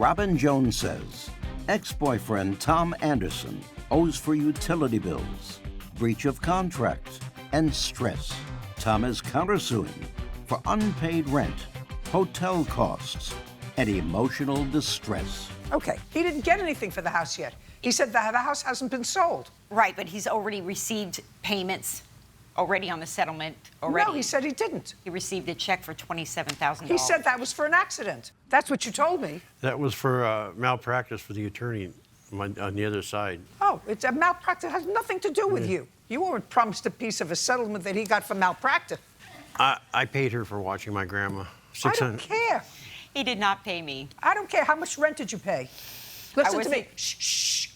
Robyn Jones says ex-boyfriend Tom Anderson owes for utility bills, breach of contract, and stress. Tom is countersuing for unpaid rent, hotel costs, and emotional distress. Okay, he didn't get anything for the house yet. He said that the house hasn't been sold. Right, but he's already received payments already on the settlement already. No, he said he didn't. He received a check for $27,000. He said that was for an accident. That's what you told me. That was for malpractice for the attorney on the other side. Oh, it's a malpractice. It has nothing to do with you. You weren't promised a piece of a settlement that he got for malpractice. I paid her for watching my grandma. I don't care. He did not pay me. I don't care. How much rent did you pay? Listen to wasn't- me. Shh, shh.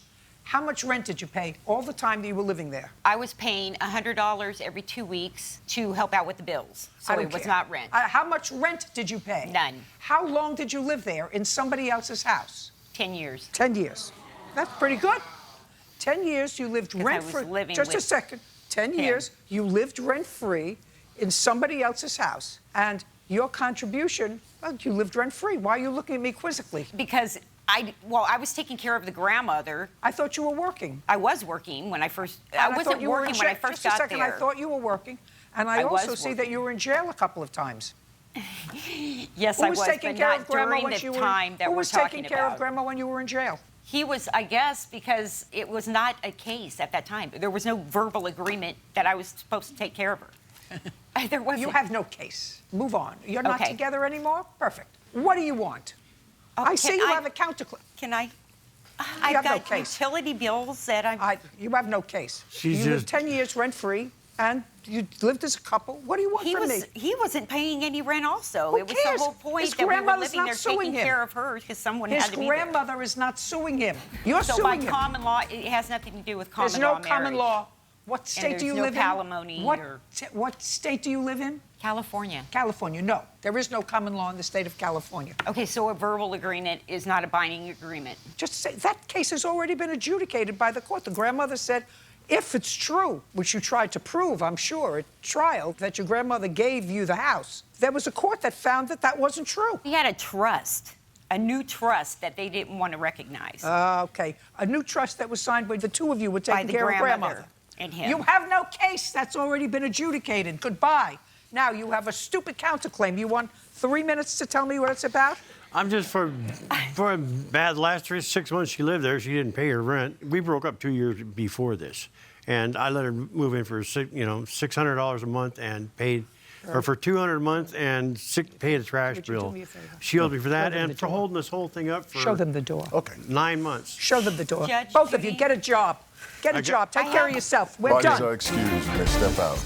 How much rent did you pay all the time that you were living there? I was paying $100 every 2 weeks to help out with the bills. So I don't it was care. not rent. How much rent did you pay? None. How long did you live there in somebody else's house? 10 years. 10 years. That's pretty good. 10 years you lived rent-free. I was living Just a with second. 10 him. years you lived rent-free in somebody else's house. And your contribution, well, you lived rent-free. Why are you looking at me quizzically? Because I was taking care of the grandmother. I thought you were working. I was working when I first. And I thought wasn't you were in working when I jail. first Just a got second, there. I thought you were working. And I was also see that working. you were in jail a couple of times. Yes, Who I was was, taking but care not of Grandma during when the she were time that Who we're was talking taking care about. of Grandma when you were in jail? He was, I guess, because it was not a case at that time. There was no verbal agreement that I was supposed to take care of her. There wasn't. You have no case. Move on. You're not Okay. together anymore? Perfect. What do you want? Oh, I see can you I- have a counterclaim. Can I? have I've no got case. utility bills that I'm. You have no case. She's You lived just- 10 years rent-free, and you lived as a couple. What do you want from me? He wasn't paying any rent. Also, Who it was cares? the whole point His that we were grandmother's living not there suing taking him. care of her because someone His had to be there. grandmother is not suing him. You're So by suing him. common law, it has nothing to do with common There's no law common marriage. law. What state do you there's no live in? palimony or- What state do you live in? California. California. No, there is no common law in the state of California. Okay, so a verbal agreement is not a binding agreement. Just say that case has already been adjudicated by the court. The grandmother said, if it's true, which you tried to prove, I'm sure, at trial, that your grandmother gave you the house, there was a court that found that that wasn't true. We had a trust, a new trust that they didn't want to recognize. Okay, a new trust that was signed by the two of you were By taking the care of grandmother grandmother. and him. You have no case. That's already been adjudicated. Goodbye. Now you have a stupid counterclaim. You want 3 minutes to tell me what it's about? I'm just for a bad last 6 months she lived there. She didn't pay her rent. We broke up 2 years before this, and I let her move in for $600 a month and paid her for $200 a month and pay the trash Would you do bill. me a favor? She owed me for that Show them and the for door. holding this whole thing up for Show them the door. Okay. 9 months. Show them the door. Judge Both of you, Judy. get a job. Get a job. Take care of yourself. We're Parties done. are excused. You may step out.